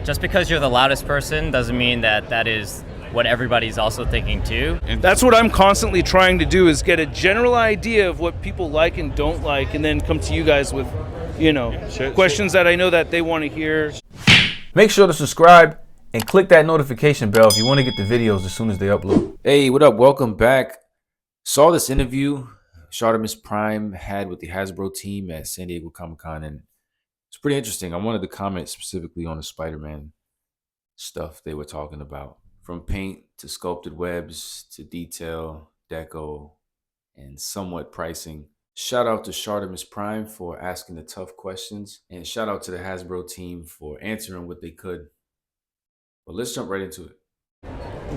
just because you're the loudest person doesn't mean that that is what everybody's also thinking too. And that's what I'm constantly trying to do, is get a general idea of what people like and don't like, and then come to you guys with, questions that I know that they want to hear. Make sure to subscribe and click that notification bell if you want to get the videos as soon as they upload. Hey, what up? Welcome back. Saw this interview Shartimus Prime had with the Hasbro team at San Diego Comic-Con, and it's pretty interesting. I wanted to comment specifically on the Spider-Man stuff they were talking about. From paint to sculpted webs to detail, deco, and somewhat pricing. Shout out to Shartimus Prime for asking the tough questions, and shout out to the Hasbro team for answering what they could. But let's jump right into it.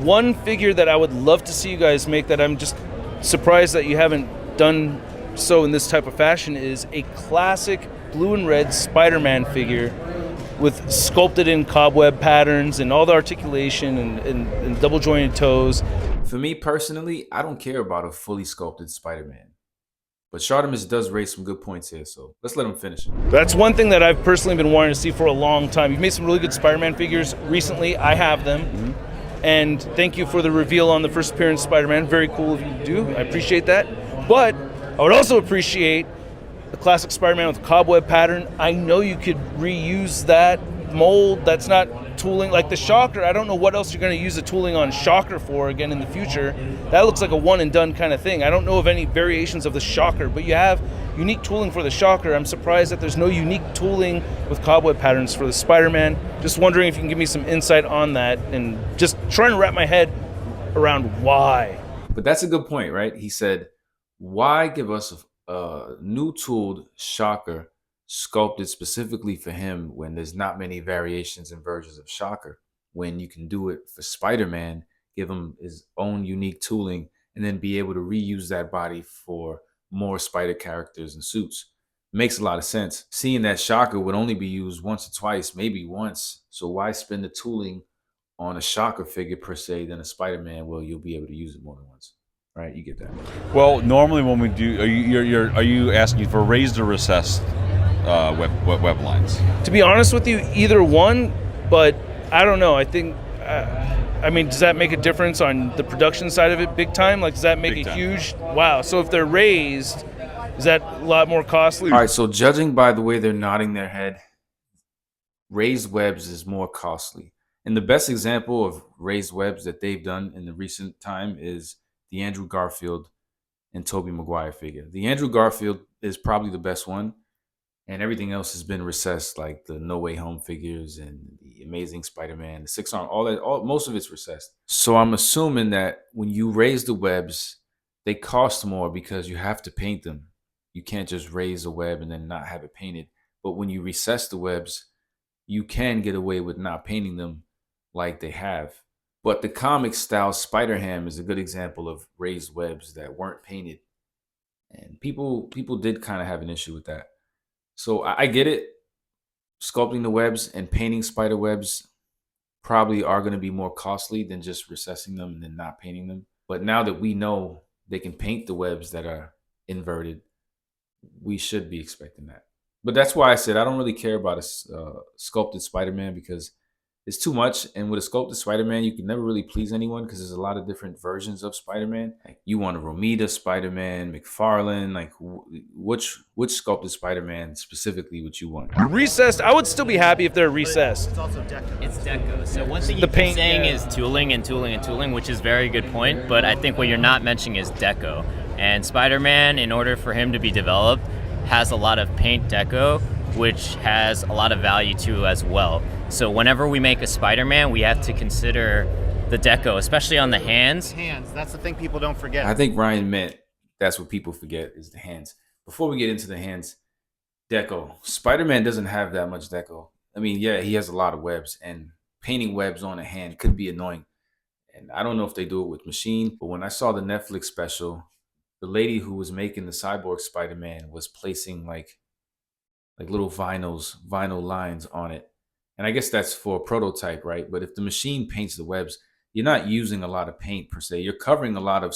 One figure that I would love to see you guys make, that I'm just surprised that you haven't done so in this type of fashion, is a classic blue and red Spider-Man figure with sculpted in cobweb patterns and all the articulation and double jointed toes. For me personally, I don't care about a fully sculpted Spider-Man. But Shartimus does raise some good points here, so let's let him finish. That's one thing that I've personally been wanting to see for a long time. You've made some really good Spider-Man figures recently. I have them. And thank you for the reveal on the first appearance of Spider-Man. Very cool of you to do. I appreciate that. But I would also appreciate the classic Spider-Man with cobweb pattern. I know you could reuse that mold. That's not tooling. Like the Shocker, I don't know what else you're going to use the tooling on Shocker for again in the future. That looks like a one and done kind of thing. I don't know of any variations of the Shocker, but you have unique tooling for the Shocker. I'm surprised that there's no unique tooling with cobweb patterns for the Spider-Man. Just wondering if you can give me some insight on that, and just trying to wrap my head around why. But that's a good point, right? He said, why give us a new tooled Shocker sculpted specifically for him when there's not many variations and versions of Shocker, when you can do it for Spider-Man, give him his own unique tooling, and then be able to reuse that body for more Spider characters and suits. Makes a lot of sense. Seeing that Shocker would only be used once or twice, maybe once. So why spend the tooling on a Shocker figure per se than a Spider-Man? Well, you'll be able to use it more than once. Right? You get that. Well, normally when we do, are you asking for raised or recessed web lines? To be honest with you, either one, but I don't know. I think, does that make a difference on the production side of it big time? Like, does that make a huge, wow. So if they're raised, is that a lot more costly? All right, so judging by the way they're nodding their head, raised webs is more costly. And the best example of raised webs that they've done in the recent time is the Andrew Garfield and Tobey Maguire figure. The Andrew Garfield is probably the best one, and everything else has been recessed, like the No Way Home figures and the Amazing Spider-Man, the Six Arm, most of it's recessed. So I'm assuming that when you raise the webs, they cost more because you have to paint them. You can't just raise a web and then not have it painted. But when you recess the webs, you can get away with not painting them like they have. But the comic style Spider-Ham is a good example of raised webs that weren't painted. And people did kind of have an issue with that. So I get it. Sculpting the webs and painting spider webs probably are going to be more costly than just recessing them and then not painting them. But now that we know they can paint the webs that are inverted, we should be expecting that. But that's why I said I don't really care about a sculpted Spider-Man, because it's too much. And with a sculpted Spider-Man, you can never really please anyone because there's a lot of different versions of Spider-Man. Like, you want a Romita Spider-Man, McFarlane, like which sculpted Spider-Man specifically would you want? Recessed, I would still be happy if they're recessed. It's also deco. It's deco. So one thing you keep saying is tooling and tooling and tooling, which is a very good point. But I think what you're not mentioning is deco. And Spider-Man, in order for him to be developed, has a lot of paint deco, which has a lot of value too as well. So whenever we make a Spider-Man, we have to consider the deco, especially on the hands. Hands, that's the thing people don't forget. I think Ryan meant that's what people forget is the hands. Before we get into the hands, deco. Spider-Man doesn't have that much deco. I mean, yeah, he has a lot of webs, and painting webs on a hand could be annoying. And I don't know if they do it with machine, but when I saw the Netflix special, the lady who was making the Cyborg Spider-Man was placing like little vinyl lines on it. And I guess that's for a prototype, right? But if the machine paints the webs, you're not using a lot of paint per se. You're covering a lot of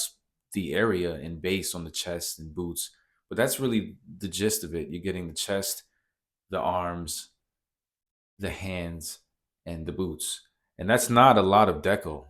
the area and base on the chest and boots. But that's really the gist of it. You're getting the chest, the arms, the hands, and the boots. And that's not a lot of deco.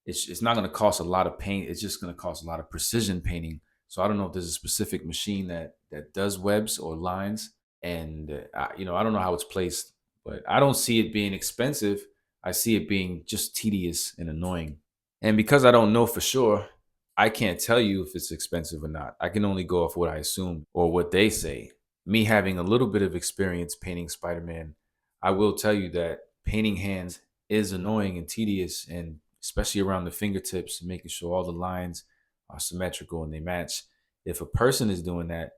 It's not going to cost a lot of paint. It's just going to cost a lot of precision painting. So I don't know if there's a specific machine that does webs or lines. And, I don't know how it's placed, but I don't see it being expensive. I see it being just tedious and annoying. And because I don't know for sure, I can't tell you if it's expensive or not. I can only go off what I assume or what they say. Me having a little bit of experience painting Spider-Man, I will tell you that painting hands is annoying and tedious, and especially around the fingertips, making sure all the lines are symmetrical and they match. If a person is doing that,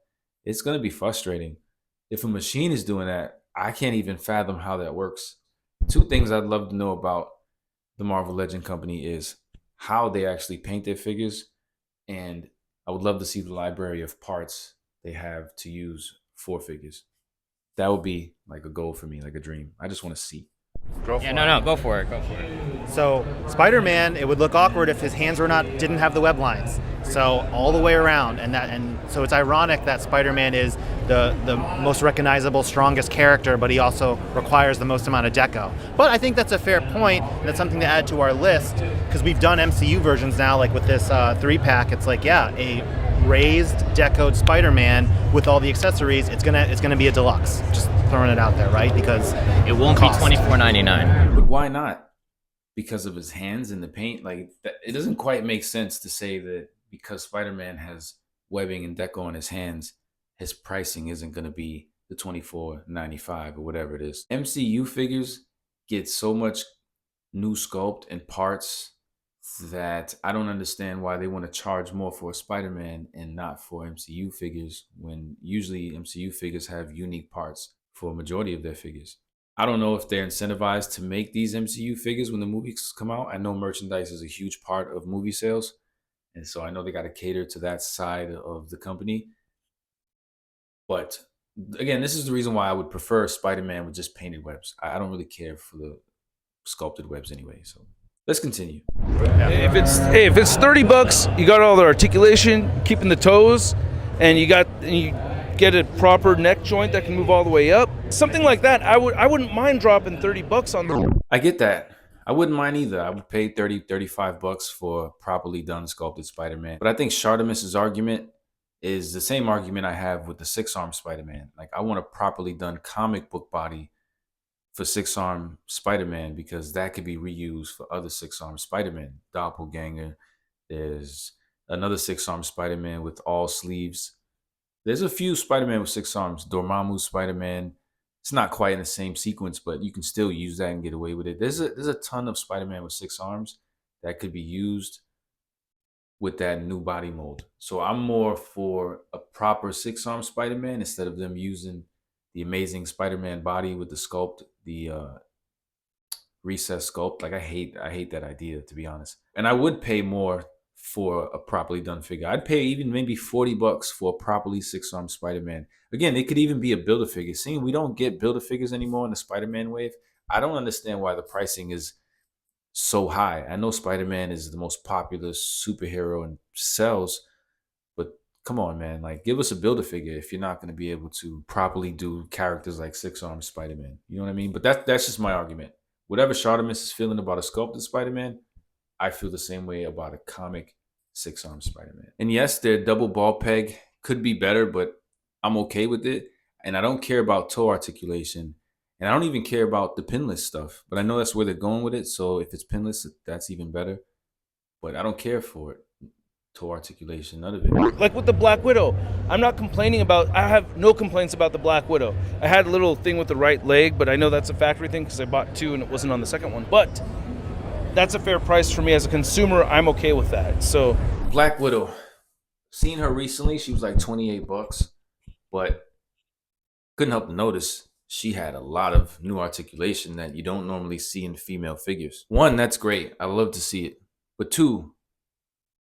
it's going to be frustrating. If a machine is doing that, I can't even fathom how that works. Two things I'd love to know about the Marvel Legend Company is how they actually paint their figures, and I would love to see the library of parts they have to use for figures. That would be like a goal for me, like a dream. I just want to see. Go for it. So Spider-Man, it would look awkward if his hands didn't have the web lines. So all the way around, and so it's ironic that Spider-Man is the most recognizable, strongest character, but he also requires the most amount of deco. But I think that's a fair point, and it's something to add to our list, because we've done MCU versions now, like with this 3-pack. It's like, yeah, a raised decoed Spider-Man with all the accessories. It's gonna be a deluxe. Just throwing it out there, right? Because it won't be $24.99. But why not? Because of his hands and the paint? Like, it doesn't quite make sense to say that because Spider-Man has webbing and deco on his hands, his pricing isn't going to be the $24.95 or whatever it is. MCU figures get so much new sculpt and parts that I don't understand why they want to charge more for a Spider-Man and not for MCU figures, when usually MCU figures have unique parts for a majority of their figures. I don't know if they're incentivized to make these MCU figures when the movies come out. I know merchandise is a huge part of movie sales, and so I know they got to cater to that side of the company. But again, this is the reason why I would prefer Spider-Man with just painted webs. I don't really care for the sculpted webs anyway. So let's continue. If it's $30, you got all the articulation, keeping the toes, and you get a proper neck joint that can move all the way up. Something like that, I wouldn't mind dropping $30 on the. I get that. I wouldn't mind either. I would pay $35 for properly done sculpted Spider-Man. But I think Shartimus's argument is the same argument I have with the 6-arm Spider-Man. Like, I want a properly done comic book body for 6-arm Spider-Man, because that could be reused for other 6-arm Spider-Man. Doppelganger. There's another 6-arm Spider-Man with all sleeves. There's a few Spider-Man with 6 arms. Dormammu Spider-Man. It's not quite in the same sequence, but you can still use that and get away with it. There's a ton of Spider-Man with 6 arms that could be used with that new body mold. So I'm more for a proper 6-arm Spider-Man instead of them using the Amazing Spider-Man body with the sculpt, the recessed sculpt. Like, I hate that idea, to be honest. And I would pay more for a properly done figure. I'd pay even maybe $40 for a properly 6-arm Spider-Man. Again, it could even be a Build-A-Figure. Seeing we don't get Build-A-Figures anymore in the Spider-Man wave, I don't understand why the pricing is so high. I know Spider-Man is the most popular superhero and sells, but come on, man. Like, give us a Build-A-Figure if you're not going to be able to properly do characters like 6-arm Spider-Man. You know what I mean? But that's just my argument. Whatever Shartimus is feeling about a sculpted Spider-Man, I feel the same way about a comic 6-arm Spider-Man. And yes, their double ball peg could be better, but I'm okay with it. And I don't care about toe articulation. And I don't even care about the pinless stuff. But I know that's where they're going with it. So if it's pinless, that's even better. But I don't care for it. Toe articulation, none of it. Like with the Black Widow, I have no complaints about the Black Widow. I had a little thing with the right leg, but I know that's a factory thing because I bought 2 and it wasn't on the second one. But that's a fair price for me as a consumer. I'm okay with that. So Black Widow, seen her recently. She was like $28, but couldn't help to notice she had a lot of new articulation that you don't normally see in female figures. 1, that's great. I love to see it. But 2,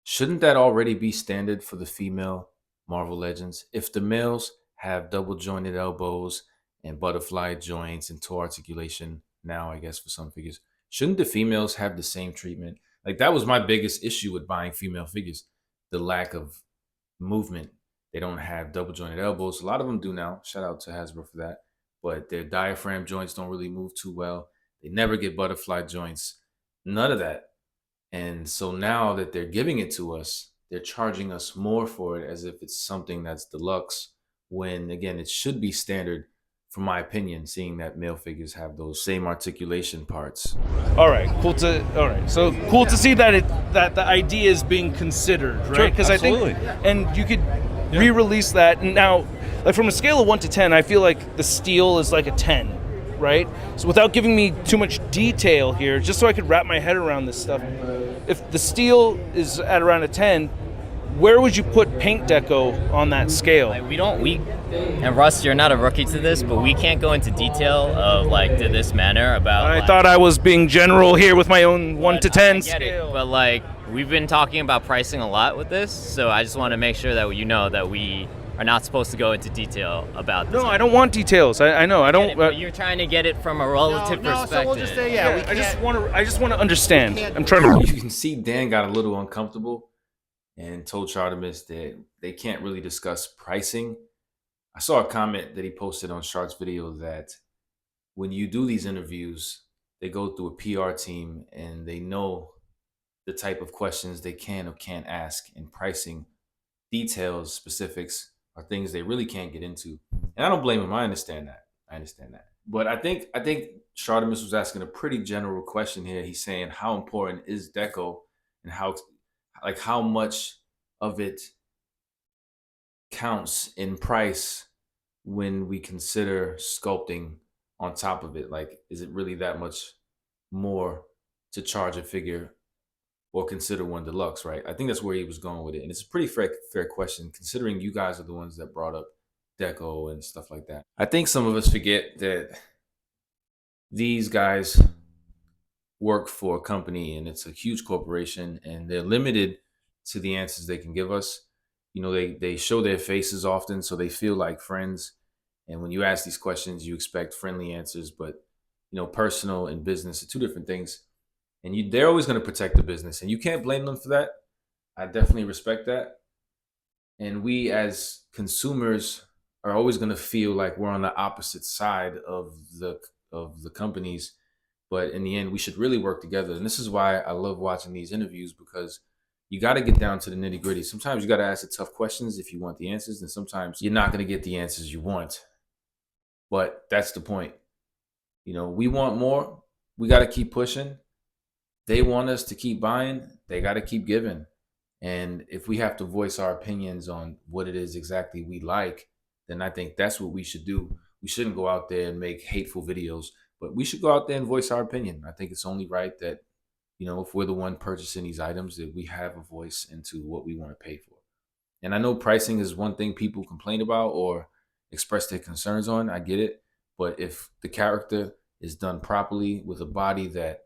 shouldn't that already be standard for the female Marvel Legends? If the males have double jointed elbows and butterfly joints and toe articulation now, I guess for some figures, shouldn't the females have the same treatment? Like, that was my biggest issue with buying female figures, the lack of movement. They don't have double jointed elbows. A lot of them do now. Shout out to Hasbro for that. But their diaphragm joints don't really move too well. They never get butterfly joints, none of that. And so now that they're giving it to us, they're charging us more for it as if it's something that's deluxe, when again, it should be standard, from my opinion, seeing that male figures have those same articulation parts. All right, so cool to see that that the idea is being considered, right? Because I think, and you could re-release that. And now, like from a scale of 1 to 10, I feel like the steel is like a 10, right? So without giving me too much detail here, just so I could wrap my head around this stuff, if the steel is at around a 10, where would you put paint deco on that scale? Like and Russ, you're not a rookie to this, but we can't go into detail of like to this manner about. I thought I was being general here with my own 1 to 10 scale. But like we've been talking about pricing a lot with this, so I just want to make sure that you know that we are not supposed to go into detail about this. No, I don't want details. I know. I don't. But you're trying to get it from a relative perspective. So we'll just say, I just want to understand. I'm trying to. You can see Dan got a little uncomfortable and told Shartimus that they can't really discuss pricing. I saw a comment that he posted on Shart's video that when you do these interviews, they go through a PR team and they know the type of questions they can or can't ask, and pricing details, specifics are things they really can't get into. And I don't blame him. I understand that. But I think Shartimus was asking a pretty general question here. He's saying, how important is deco, and how much of it counts in price when we consider sculpting on top of it? Like, is it really that much more to charge a figure or consider one deluxe, right? I think that's where he was going with it. And it's a pretty fair question, considering you guys are the ones that brought up deco and stuff like that. I think some of us forget that these guys work for a company, and it's a huge corporation, and they're limited to the answers they can give us. You know, they show their faces often, so they feel like friends. And when you ask these questions, you expect friendly answers, but you know, personal and business are two different things. And they're always going to protect the business, and you can't blame them for that. I definitely respect that. And we as consumers are always going to feel like we're on the opposite side of the companies. But in the end, we should really work together. And this is why I love watching these interviews, because you got to get down to the nitty gritty. Sometimes you got to ask the tough questions if you want the answers, and sometimes you're not going to get the answers you want. But that's the point. You know, we want more. We got to keep pushing. They want us to keep buying. They got to keep giving. And if we have to voice our opinions on what it is exactly we like, then I think that's what we should do. We shouldn't go out there and make hateful videos, but we should go out there and voice our opinion. I think it's only right that, you know, if we're the one purchasing these items, that we have a voice into what we want to pay for. And I know pricing is one thing people complain about or express their concerns on. I get it. But if the character is done properly with a body that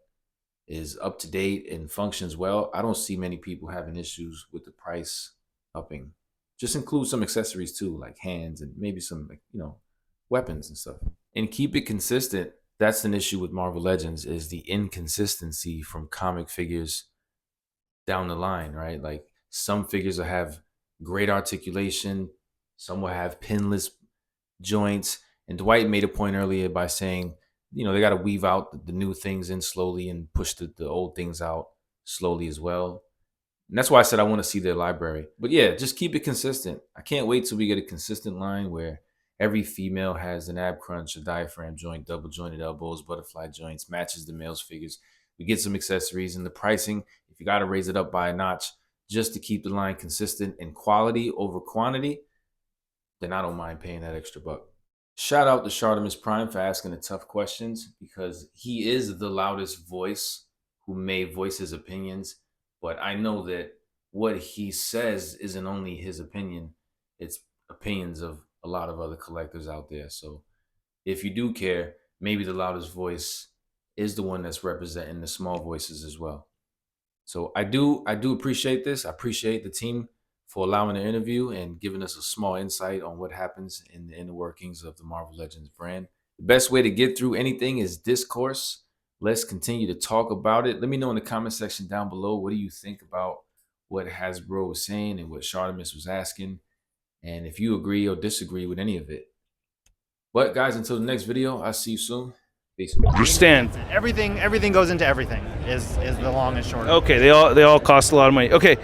is up to date and functions well, I don't see many people having issues with the price upping. Just include some accessories too, like hands and maybe some, you know, weapons and stuff. And keep it consistent. That's an issue with Marvel Legends, is the inconsistency from comic figures down the line, right? Like some figures will have great articulation, some will have pinless joints. And Dwight made a point earlier by saying, you know, they got to weave out the new things in slowly and push the old things out slowly as well. And that's why I said I want to see their library. But yeah, just keep it consistent. I can't wait till we get a consistent line where every female has an ab crunch, a diaphragm joint, double jointed elbows, butterfly joints, matches the male's figures. We get some accessories, and the pricing, if you got to raise it up by a notch just to keep the line consistent in quality over quantity, then I don't mind paying that extra buck. Shout out to Shartimus Prime for asking the tough questions, because he is the loudest voice who may voice his opinions. But I know that what he says isn't only his opinion, it's opinions of a lot of other collectors out there. So if you do care, maybe the loudest voice is the one that's representing the small voices as well. So I do appreciate this. I appreciate the team for allowing the interview and giving us a small insight on what happens in the inner workings of the Marvel Legends brand. The best way to get through anything is discourse. Let's continue to talk about it. Let me know in the comment section down below, what do you think about what Hasbro was saying and what Shartimus was asking, and if you agree or disagree with any of it. But guys, until the next video, I'll see you soon. Peace. basically. Stan. Everything goes into everything is the long and short. Okay, they all cost a lot of money. Okay.